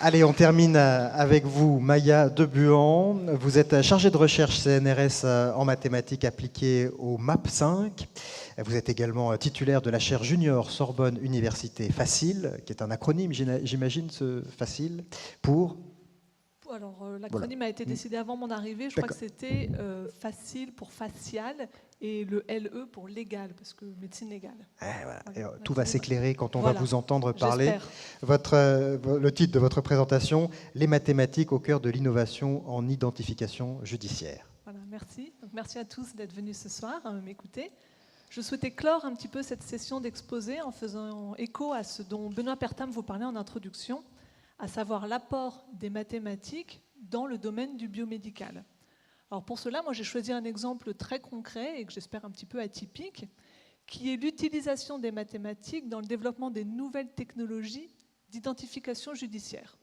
Allez, on termine avec vous, Maya Debuan. Vous êtes chargée de recherche CNRS en mathématiques appliquées au MAP5. Vous êtes également titulaire de la chaire junior Sorbonne Université Facile, qui est un acronyme, j'imagine, ce Facile, pour... Alors, l'acronyme a été décidé avant mon arrivée. Je crois que c'était facile pour facial et le LE pour légal, parce que médecine légale. Voilà. Tout va s'éclairer quand on va vous entendre parler. J'espère. Le titre de votre présentation, les mathématiques au cœur de l'innovation en identification judiciaire. Voilà, merci. Donc, merci à tous d'être venus ce soir m'écouter. Je souhaitais clore un petit peu cette session d'exposé en faisant écho à ce dont Benoît Pertam vous parlait en introduction, à savoir l'apport des mathématiques dans le domaine du biomédical. Alors pour cela, moi j'ai choisi un exemple très concret et que j'espère un petit peu atypique, qui est l'utilisation des mathématiques dans le développement des nouvelles technologies d'identification judiciaire.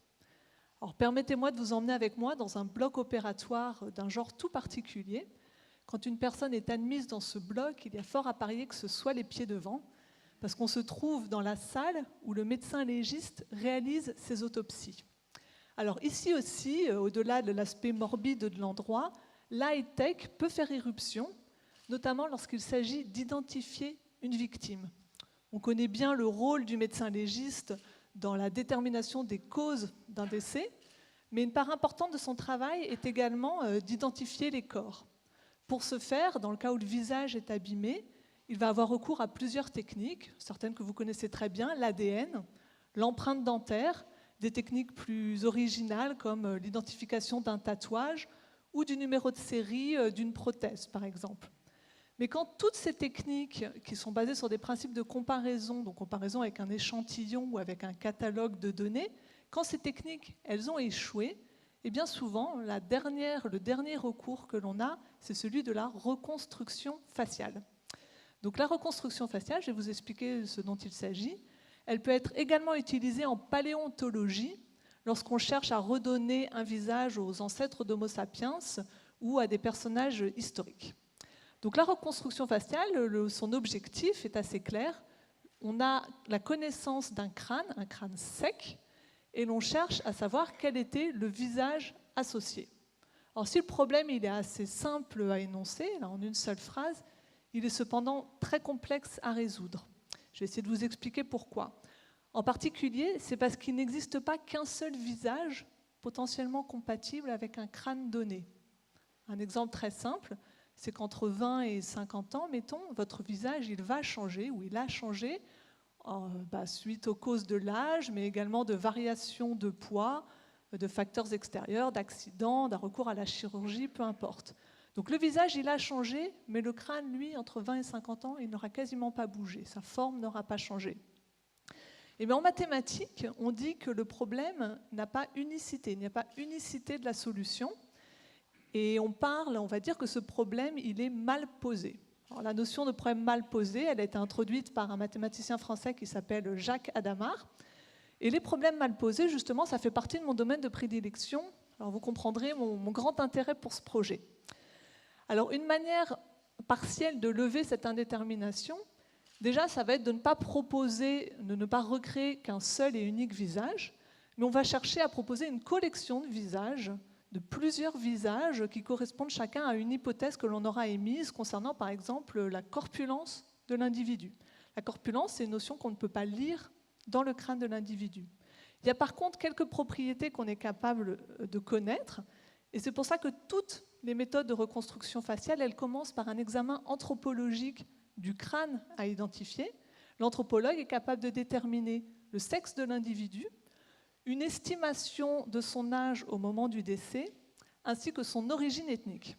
Alors permettez-moi de vous emmener avec moi dans un bloc opératoire d'un genre tout particulier. Quand une personne est admise dans ce bloc, il y a fort à parier que ce soit les pieds devant, parce qu'on se trouve dans la salle où le médecin légiste réalise ses autopsies. Alors ici aussi, au-delà de l'aspect morbide de l'endroit, l'high-tech peut faire irruption, notamment lorsqu'il s'agit d'identifier une victime. On connaît bien le rôle du médecin légiste dans la détermination des causes d'un décès, mais une part importante de son travail est également d'identifier les corps. Pour ce faire, dans le cas où le visage est abîmé, il va avoir recours à plusieurs techniques, certaines que vous connaissez très bien, l'ADN, l'empreinte dentaire, des techniques plus originales comme l'identification d'un tatouage ou du numéro de série d'une prothèse, par exemple. Mais quand toutes ces techniques, qui sont basées sur des principes de comparaison, donc comparaison avec un échantillon ou avec un catalogue de données, quand ces techniques, elles ont échoué, et bien souvent, le dernier recours que l'on a, c'est celui de la reconstruction faciale. Donc la reconstruction faciale, je vais vous expliquer ce dont il s'agit. Elle peut être également utilisée en paléontologie, lorsqu'on cherche à redonner un visage aux ancêtres d'Homo sapiens ou à des personnages historiques. Donc la reconstruction faciale, son objectif est assez clair. On a la connaissance d'un crâne, un crâne sec, et l'on cherche à savoir quel était le visage associé. Alors si le problème il est assez simple à énoncer, là, en une seule phrase, il est cependant très complexe à résoudre. Je vais essayer de vous expliquer pourquoi. En particulier, c'est parce qu'il n'existe pas qu'un seul visage potentiellement compatible avec un crâne donné. Un exemple très simple, c'est qu'entre 20 et 50 ans, mettons, votre visage il va changer ou il a changé suite aux causes de l'âge, mais également de variations de poids, de facteurs extérieurs, d'accidents, d'un recours à la chirurgie, peu importe. Donc le visage, il a changé, mais le crâne, lui, entre 20 et 50 ans, il n'aura quasiment pas bougé. Sa forme n'aura pas changé. Et bien en mathématiques, on dit que le problème n'a pas unicité, il n'y a pas unicité de la solution. Et on va dire que ce problème, il est mal posé. Alors, la notion de problème mal posé, elle a été introduite par un mathématicien français qui s'appelle Jacques Hadamard. Et les problèmes mal posés, justement, ça fait partie de mon domaine de prédilection. Alors vous comprendrez mon grand intérêt pour ce projet. Alors, une manière partielle de lever cette indétermination, déjà, ça va être de ne pas recréer qu'un seul et unique visage, mais on va chercher à proposer une collection de visages, de plusieurs visages qui correspondent chacun à une hypothèse que l'on aura émise concernant, par exemple, la corpulence de l'individu. La corpulence, c'est une notion qu'on ne peut pas lire dans le crâne de l'individu. Il y a par contre quelques propriétés qu'on est capable de connaître, et c'est pour ça que toutes les méthodes de reconstruction faciale, elles commencent par un examen anthropologique du crâne à identifier. L'anthropologue est capable de déterminer le sexe de l'individu, une estimation de son âge au moment du décès, ainsi que son origine ethnique.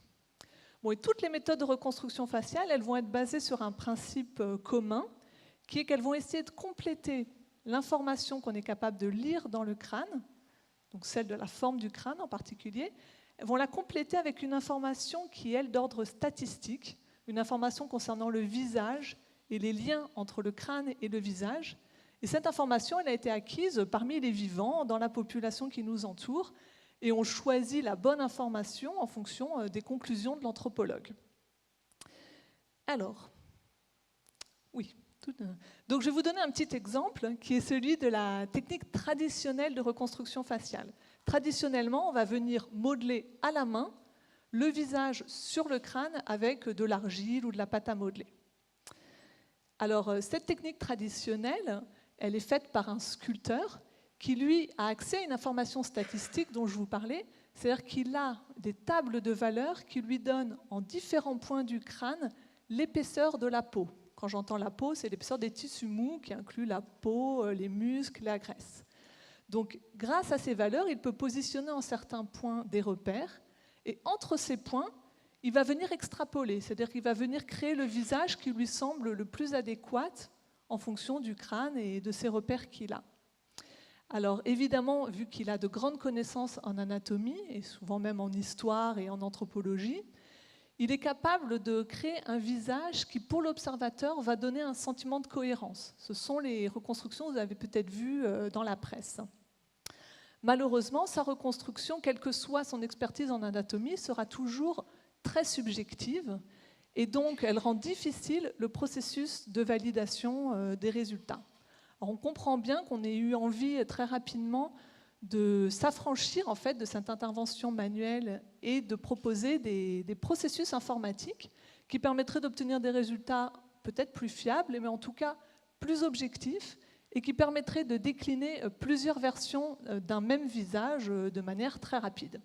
Bon, et toutes les méthodes de reconstruction faciale, elles vont être basées sur un principe commun, qui est qu'elles vont essayer de compléter l'information qu'on est capable de lire dans le crâne, donc celle de la forme du crâne en particulier, elles vont la compléter avec une information qui est, elle, d'ordre statistique, une information concernant le visage et les liens entre le crâne et le visage. Et cette information, elle a été acquise parmi les vivants, dans la population qui nous entoure, et on choisit la bonne information en fonction des conclusions de l'anthropologue. Alors, oui, Donc je vais vous donner un petit exemple qui est celui de la technique traditionnelle de reconstruction faciale. Traditionnellement, on va venir modeler à la main le visage sur le crâne avec de l'argile ou de la pâte à modeler. Alors cette technique traditionnelle, elle est faite par un sculpteur qui, lui, a accès à une information statistique dont je vous parlais, c'est-à-dire qu'il a des tables de valeurs qui lui donnent en différents points du crâne l'épaisseur de la peau. Quand j'entends la peau, c'est l'épaisseur des tissus mous qui inclut la peau, les muscles, la graisse. Donc, grâce à ces valeurs, il peut positionner en certains points des repères, et entre ces points, il va venir extrapoler, c'est-à-dire qu'il va venir créer le visage qui lui semble le plus adéquat en fonction du crâne et de ses repères qu'il a. Alors évidemment, vu qu'il a de grandes connaissances en anatomie, et souvent même en histoire et en anthropologie, il est capable de créer un visage qui, pour l'observateur, va donner un sentiment de cohérence. Ce sont les reconstructions que vous avez peut-être vues dans la presse. Malheureusement, sa reconstruction, quelle que soit son expertise en anatomie, sera toujours très subjective, et donc elle rend difficile le processus de validation des résultats. Alors on comprend bien qu'on ait eu envie très rapidement de s'affranchir en fait de cette intervention manuelle et de proposer des processus informatiques qui permettraient d'obtenir des résultats peut-être plus fiables, mais en tout cas plus objectifs, et qui permettraient de décliner plusieurs versions d'un même visage de manière très rapide.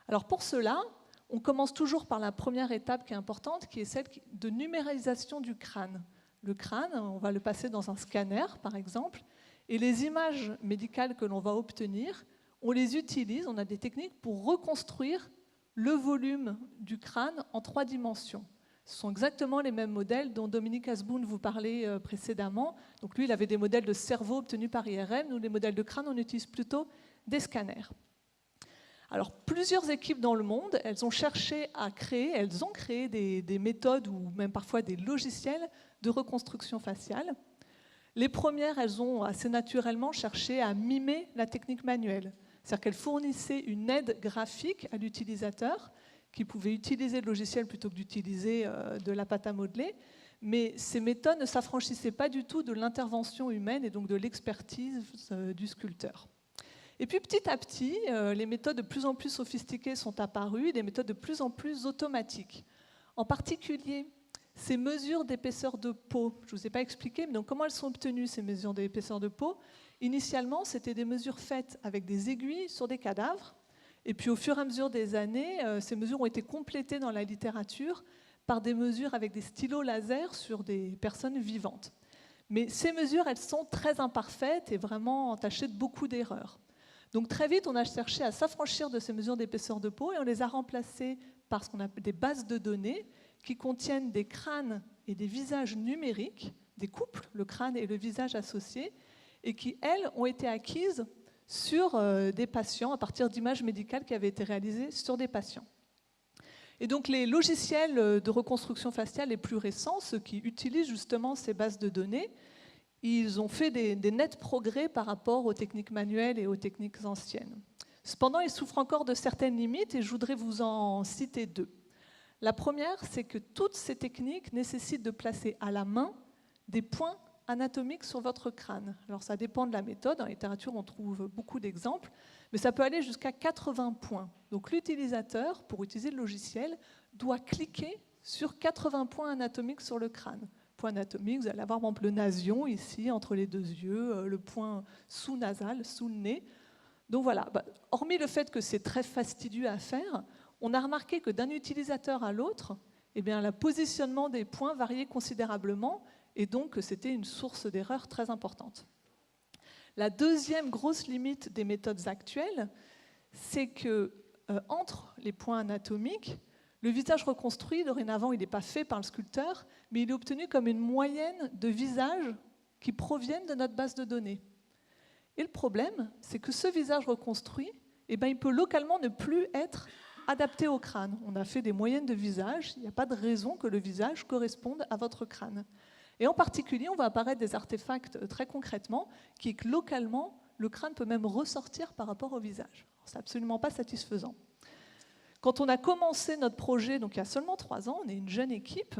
Alors pour cela, on commence toujours par la première étape qui est importante, qui est celle de numérisation du crâne. Le crâne, on va le passer dans un scanner, par exemple, et les images médicales que l'on va obtenir, on les utilise, on a des techniques pour reconstruire le volume du crâne en 3 dimensions. Ce sont exactement les mêmes modèles dont Dominique Asboun vous parlait précédemment. Donc lui, il avait des modèles de cerveau obtenus par IRM. Nous, les modèles de crâne, on utilise plutôt des scanners. Alors, plusieurs équipes dans le monde, elles ont créé des méthodes ou même parfois des logiciels de reconstruction faciale. Les premières, elles ont assez naturellement cherché à mimer la technique manuelle. C'est-à-dire qu'elles fournissaient une aide graphique à l'utilisateur qui pouvait utiliser le logiciel plutôt que d'utiliser de la pâte à modeler. Mais ces méthodes ne s'affranchissaient pas du tout de l'intervention humaine et donc de l'expertise du sculpteur. Et puis petit à petit, les méthodes de plus en plus sophistiquées sont apparues, des méthodes de plus en plus automatiques. En particulier, ces mesures d'épaisseur de peau, je ne vous ai pas expliqué, mais donc comment elles sont obtenues, ces mesures d'épaisseur de peau? Initialement, c'était des mesures faites avec des aiguilles sur des cadavres, et puis au fur et à mesure des années, ces mesures ont été complétées dans la littérature par des mesures avec des stylos laser sur des personnes vivantes. Mais ces mesures, elles sont très imparfaites et vraiment entachées de beaucoup d'erreurs. Donc très vite, on a cherché à s'affranchir de ces mesures d'épaisseur de peau et on les a remplacées par ce qu'on appelle des bases de données qui contiennent des crânes et des visages numériques, des couples, le crâne et le visage associés, et qui, elles, ont été acquises sur des patients à partir d'images médicales qui avaient été réalisées sur des patients. Et donc les logiciels de reconstruction faciale les plus récents, ceux qui utilisent justement ces bases de données, ils ont fait des nets progrès par rapport aux techniques manuelles et aux techniques anciennes. Cependant, ils souffrent encore de certaines limites et je voudrais vous en citer 2. La première, c'est que toutes ces techniques nécessitent de placer à la main des points anatomiques sur votre crâne. Alors ça dépend de la méthode, dans la littérature on trouve beaucoup d'exemples, mais ça peut aller jusqu'à 80 points. Donc l'utilisateur, pour utiliser le logiciel, doit cliquer sur 80 points anatomiques sur le crâne. Point anatomique, vous allez avoir par exemple le nasion ici, entre les 2 yeux, le point sous-nasal, sous le nez. Donc voilà, hormis le fait que c'est très fastidieux à faire, on a remarqué que d'un utilisateur à l'autre, eh bien, le positionnement des points variait considérablement et donc c'était une source d'erreur très importante. La deuxième grosse limite des méthodes actuelles, c'est que entre les points anatomiques, le visage reconstruit, dorénavant, il n'est pas fait par le sculpteur, mais il est obtenu comme une moyenne de visages qui proviennent de notre base de données. Et le problème, c'est que ce visage reconstruit, eh bien, il peut localement ne plus être adapté au crâne. On a fait des moyennes de visage, il n'y a pas de raison que le visage corresponde à votre crâne. Et en particulier, on va apparaître des artefacts très concrètement, qui est que localement, le crâne peut même ressortir par rapport au visage. Ce n'est absolument pas satisfaisant. Quand on a commencé notre projet, donc il y a seulement 3 ans, on est une jeune équipe,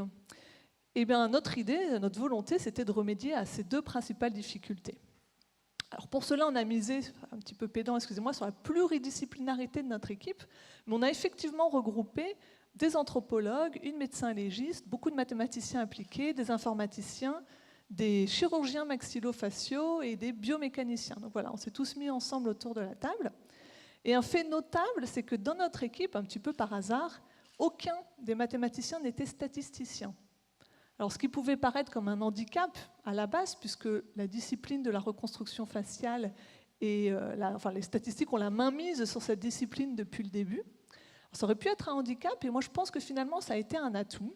Eh bien, notre idée, notre volonté, c'était de remédier à ces deux principales difficultés. Alors pour cela, on a misé, un petit peu pédant, excusez-moi, sur la pluridisciplinarité de notre équipe, mais on a effectivement regroupé des anthropologues, une médecin légiste, beaucoup de mathématiciens appliqués, des informaticiens, des chirurgiens maxillofaciaux et des biomécaniciens. Donc voilà, on s'est tous mis ensemble autour de la table. Et un fait notable, c'est que dans notre équipe, un petit peu par hasard, aucun des mathématiciens n'était statisticien. Alors, ce qui pouvait paraître comme un handicap à la base, puisque la discipline de la reconstruction faciale et les statistiques ont la main mise sur cette discipline depuis le début. Alors, ça aurait pu être un handicap, et moi je pense que finalement ça a été un atout,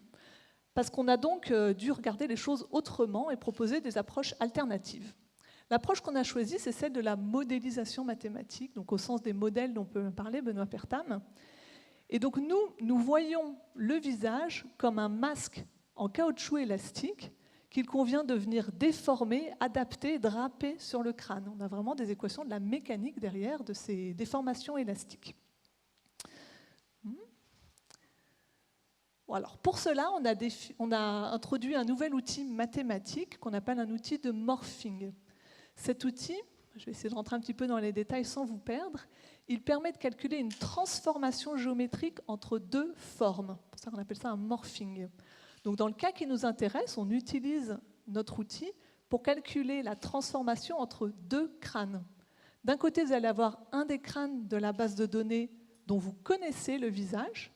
parce qu'on a donc dû regarder les choses autrement et proposer des approches alternatives. L'approche qu'on a choisie, c'est celle de la modélisation mathématique, donc au sens des modèles dont peut parler Benoît Pertham. Et donc nous voyons le visage comme un masque en caoutchouc élastique qu'il convient de venir déformer, adapter, draper sur le crâne. On a vraiment des équations de la mécanique derrière de ces déformations élastiques. Alors, pour cela, on a introduit un nouvel outil mathématique qu'on appelle un outil de morphing. Cet outil, je vais essayer de rentrer un petit peu dans les détails sans vous perdre, il permet de calculer une transformation géométrique entre deux formes. C'est pour ça qu'on appelle ça un morphing. Donc, dans le cas qui nous intéresse, on utilise notre outil pour calculer la transformation entre deux crânes. D'un côté, vous allez avoir un des crânes de la base de données dont vous connaissez le visage,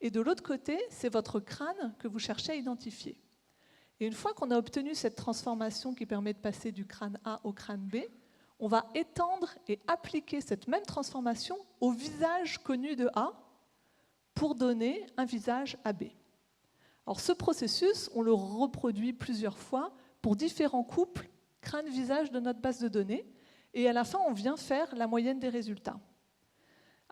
et de l'autre côté, c'est votre crâne que vous cherchez à identifier. Et une fois qu'on a obtenu cette transformation qui permet de passer du crâne A au crâne B, on va étendre et appliquer cette même transformation au visage connu de A pour donner un visage à B. Alors ce processus, on le reproduit plusieurs fois pour différents couples crâne-visage de notre base de données, et à la fin, on vient faire la moyenne des résultats.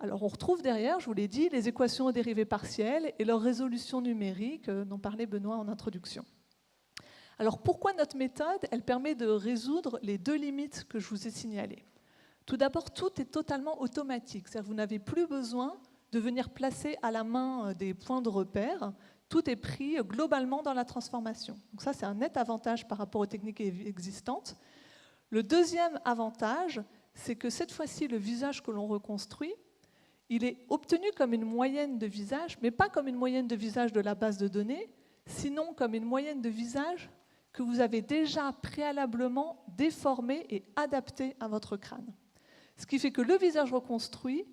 Alors on retrouve derrière, je vous l'ai dit, les équations aux dérivées partielles et leur résolution numérique dont parlait Benoît en introduction. Alors pourquoi notre méthode, elle permet de résoudre les deux limites que je vous ai signalées? Tout d'abord, tout est totalement automatique, c'est-à-dire que vous n'avez plus besoin de venir placer à la main des points de repère. Tout est pris globalement dans la transformation. Donc ça, c'est un net avantage par rapport aux techniques existantes. Le deuxième avantage, c'est que cette fois-ci, le visage que l'on reconstruit, il est obtenu comme une moyenne de visage, mais pas comme une moyenne de visage de la base de données, sinon comme une moyenne de visage que vous avez déjà préalablement déformé et adapté à votre crâne. Ce qui fait que le visage reconstruit,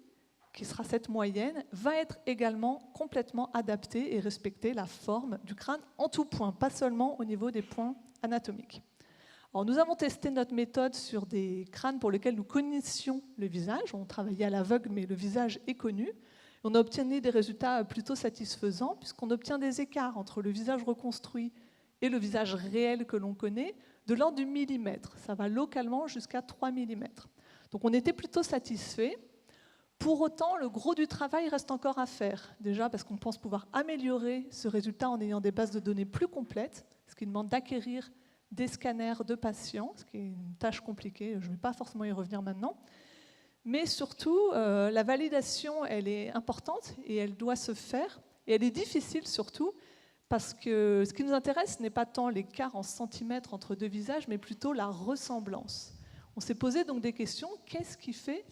qui sera cette moyenne, va être également complètement adapté et respecter la forme du crâne en tout point, pas seulement au niveau des points anatomiques. Alors, nous avons testé notre méthode sur des crânes pour lesquels nous connaissions le visage. On travaillait à l'aveugle, mais le visage est connu. On a obtenu des résultats plutôt satisfaisants, puisqu'on obtient des écarts entre le visage reconstruit et le visage réel que l'on connaît, de l'ordre du millimètre. Ça va localement jusqu'à 3 mm. Donc on était plutôt satisfait. Pour autant, le gros du travail reste encore à faire. Déjà parce qu'on pense pouvoir améliorer ce résultat en ayant des bases de données plus complètes, ce qui demande d'acquérir des scanners de patients, ce qui est une tâche compliquée, je ne vais pas forcément y revenir maintenant. Mais surtout, la validation, elle est importante et elle doit se faire. Et elle est difficile surtout parce que ce qui nous intéresse n'est pas tant l'écart en centimètres entre deux visages, mais plutôt la ressemblance. On s'est posé donc des questions. Qu'est-ce qui fait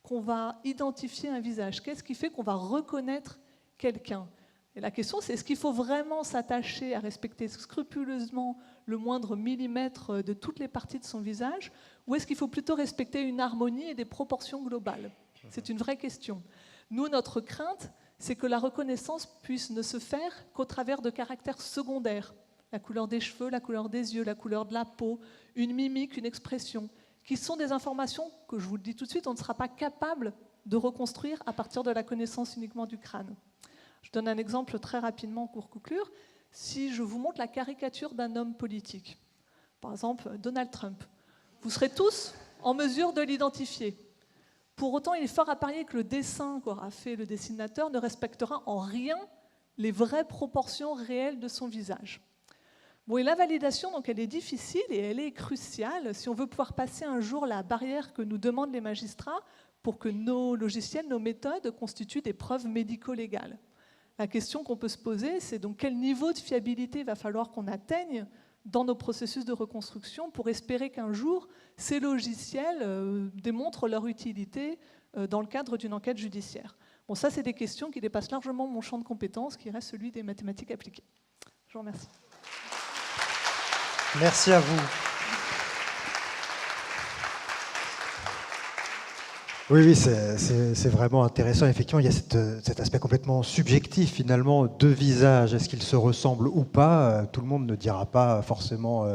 qu'on va identifier un visage? Qu'est-ce qui fait qu'on va reconnaître quelqu'un? Et la question, c'est est-ce qu'il faut vraiment s'attacher à respecter scrupuleusement le moindre millimètre de toutes les parties de son visage, ou est-ce qu'il faut plutôt respecter une harmonie et des proportions globales? C'est une vraie question. Nous, notre crainte, c'est que la reconnaissance puisse ne se faire qu'au travers de caractères secondaires. La couleur des cheveux, la couleur des yeux, la couleur de la peau, une mimique, une expression, qui sont des informations que, je vous le dis tout de suite, on ne sera pas capable de reconstruire à partir de la connaissance uniquement du crâne. Je donne un exemple très rapidement pour conclure. Si je vous montre la caricature d'un homme politique, par exemple Donald Trump, vous serez tous en mesure de l'identifier. Pour autant, il est fort à parier que le dessin qu'aura fait le dessinateur ne respectera en rien les vraies proportions réelles de son visage. Bon, et la validation, donc, elle est difficile et elle est cruciale si on veut pouvoir passer un jour la barrière que nous demandent les magistrats pour que nos logiciels, nos méthodes constituent des preuves médico-légales. La question qu'on peut se poser, c'est donc quel niveau de fiabilité va falloir qu'on atteigne dans nos processus de reconstruction pour espérer qu'un jour, ces logiciels démontrent leur utilité dans le cadre d'une enquête judiciaire. Bon, ça, c'est des questions qui dépassent largement mon champ de compétences, qui reste celui des mathématiques appliquées. Je vous remercie. Merci à vous. Oui, c'est vraiment intéressant. Effectivement, il y a cet aspect complètement subjectif, finalement, de visage. Est-ce qu'ils se ressemblent ou pas? Tout le monde ne dira pas forcément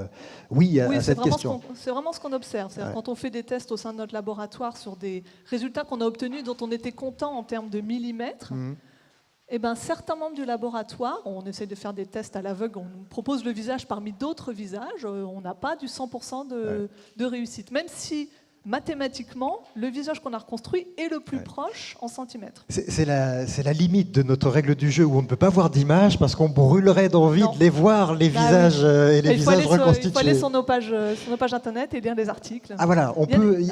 oui à cette question. C'est vraiment ce qu'on observe. C'est-à-dire quand on fait des tests au sein de notre laboratoire sur des résultats qu'on a obtenus, dont on était content en termes de millimètres, eh ben, certains membres du laboratoire, on essaie de faire des tests à l'aveugle, on nous propose le visage parmi d'autres visages, on n'a pas du 100% de réussite. Même si mathématiquement, le visage qu'on a reconstruit est le plus proche en centimètres. C'est la limite de notre règle du jeu où on ne peut pas voir d'images parce qu'on brûlerait d'envie de les voir, les visages et les visages reconstitués. Il faut aller sur nos pages internet et lire des articles. Ah voilà,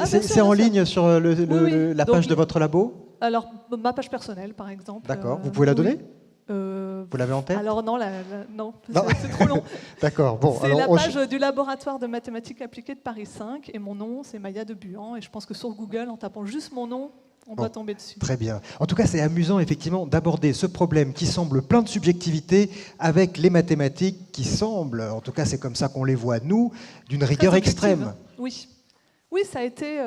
c'est en ligne sur la page de votre labo? Alors, ma page personnelle, par exemple. D'accord, vous pouvez la donner? Vous l'avez en tête? Alors non, non. C'est trop long. D'accord. Bon, c'est la page du laboratoire de mathématiques appliquées de Paris 5 et mon nom, c'est Maya de Buhan. Et je pense que sur Google, en tapant juste mon nom, on doit tomber dessus. Très bien. En tout cas, c'est amusant effectivement d'aborder ce problème qui semble plein de subjectivité avec les mathématiques qui semblent, en tout cas c'est comme ça qu'on les voit nous, d'une rigueur extrême. Oui. Oui, ça a été,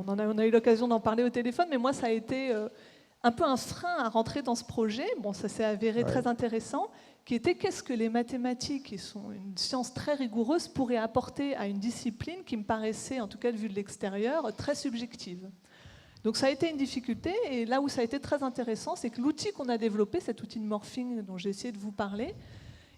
on a eu l'occasion d'en parler au téléphone, mais moi ça a été un peu un frein à rentrer dans ce projet. Bon, ça s'est avéré très intéressant, qui était qu'est-ce que les mathématiques, qui sont une science très rigoureuse, pourraient apporter à une discipline qui me paraissait, en tout cas de vue de l'extérieur, très subjective. Donc ça a été une difficulté, et là où ça a été très intéressant, c'est que l'outil qu'on a développé, cet outil de morphing dont j'ai essayé de vous parler,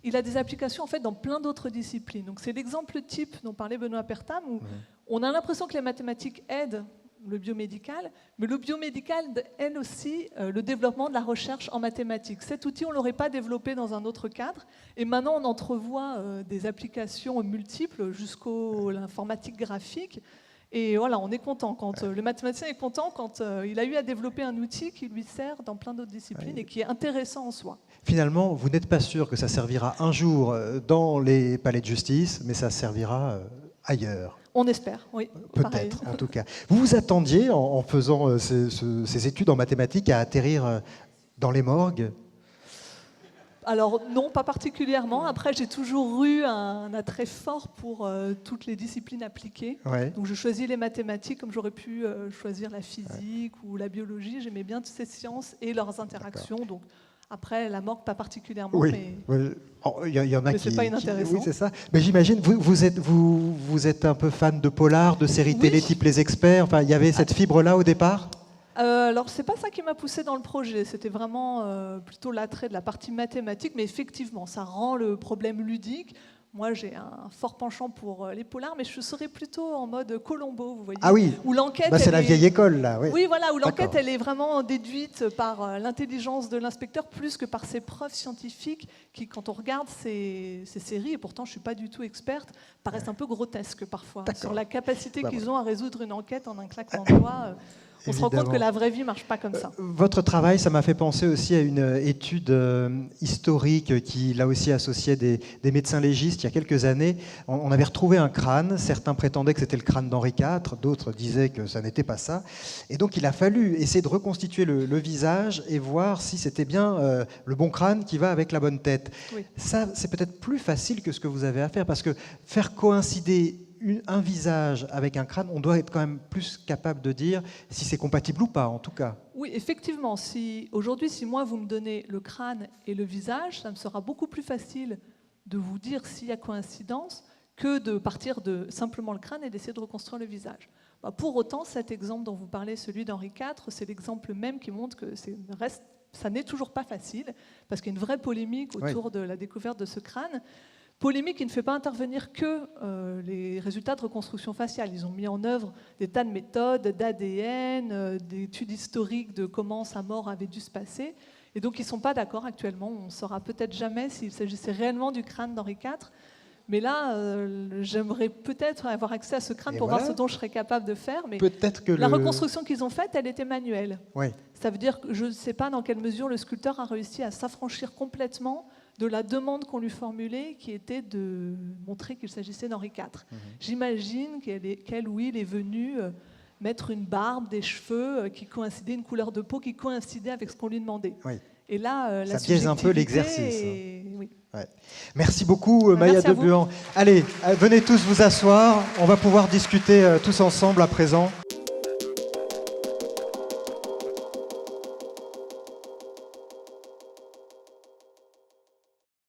il a des applications en fait dans plein d'autres disciplines. Donc c'est l'exemple type dont parlait Benoît Pertam, où on a l'impression que les mathématiques aident le biomédical, mais le biomédical aide aussi le développement de la recherche en mathématiques. Cet outil, on ne l'aurait pas développé dans un autre cadre, et maintenant on entrevoit des applications multiples jusqu'à l'informatique graphique. Et voilà, on est content. Le mathématicien est content quand il a eu à développer un outil qui lui sert dans plein d'autres disciplines et qui est intéressant en soi. Finalement, vous n'êtes pas sûr que ça servira un jour dans les palais de justice, mais ça servira ailleurs. On espère, oui. Peut-être, en tout cas. Vous vous attendiez, en faisant ces études en mathématiques, à atterrir dans les morgues? Alors non, pas particulièrement. Après, j'ai toujours eu un attrait fort pour toutes les disciplines appliquées. Ouais. Donc je choisis les mathématiques comme j'aurais pu choisir la physique ou la biologie. J'aimais bien toutes ces sciences et leurs interactions. Donc après, la morgue, pas particulièrement. Oui, mais il y en a c'est pas inintéressant. Oui, c'est ça. Mais j'imagine, vous êtes un peu fan de polar, de séries télé type Les Experts. Enfin, il y avait cette fibre-là au départ? Alors, c'est pas ça qui m'a poussé dans le projet. C'était vraiment plutôt l'attrait de la partie mathématique. Mais effectivement, ça rend le problème ludique. Moi, j'ai un fort penchant pour les polars, mais je serais plutôt en mode Colombo, vous voyez. Ah oui, où l'enquête, c'est la vieille école, là. Oui, voilà, où l'enquête, elle est vraiment déduite par l'intelligence de l'inspecteur plus que par ses preuves scientifiques qui, quand on regarde ces séries, et pourtant je ne suis pas du tout experte, paraissent un peu grotesques parfois, sur la capacité qu'ils ont à résoudre une enquête en un claquement de doigts. On se rend compte que la vraie vie ne marche pas comme ça. Votre travail, ça m'a fait penser aussi à une étude historique qui, là aussi, associait des médecins légistes il y a quelques années. On avait retrouvé un crâne. Certains prétendaient que c'était le crâne d'Henri IV, d'autres disaient que ça n'était pas ça. Et donc, il a fallu essayer de reconstituer le visage et voir si c'était bien le bon crâne qui va avec la bonne tête. Oui. Ça, c'est peut-être plus facile que ce que vous avez à faire, parce que faire coïncider un visage avec un crâne, on doit être quand même plus capable de dire si c'est compatible ou pas, en tout cas. Oui, effectivement. Aujourd'hui, si moi, vous me donnez le crâne et le visage, ça me sera beaucoup plus facile de vous dire s'il y a coïncidence que de partir de simplement le crâne et d'essayer de reconstruire le visage. Pour autant, cet exemple dont vous parlez, celui d'Henri IV, c'est l'exemple même qui montre que ça n'est toujours pas facile, parce qu'il y a une vraie polémique autour de la découverte de ce crâne. Polémique qui ne fait pas intervenir que les résultats de reconstruction faciale. Ils ont mis en œuvre des tas de méthodes, d'ADN, d'études historiques de comment sa mort avait dû se passer. Et donc, ils ne sont pas d'accord actuellement. On ne saura peut-être jamais s'il s'agissait réellement du crâne d'Henri IV. Mais là, j'aimerais peut-être avoir accès à ce crâne Et pour voilà. voir ce dont je serais capable de faire. Mais Peut-être que la reconstruction qu'ils ont faite, elle était manuelle. Oui. Ça veut dire que je ne sais pas dans quelle mesure le sculpteur a réussi à s'affranchir complètement de la demande qu'on lui formulait, qui était de montrer qu'il s'agissait d'Henri IV. J'imagine qu'elle ou il est venu mettre une barbe, des cheveux qui coïncidaient, une couleur de peau qui coïncidait avec ce qu'on lui demandait. Oui. Et là, la Ça biaise un peu subjectivité l'exercice. Oui. Ouais. Merci beaucoup, Maya Merci à vous. Debuan. Allez, venez tous vous asseoir. On va pouvoir discuter tous ensemble à présent.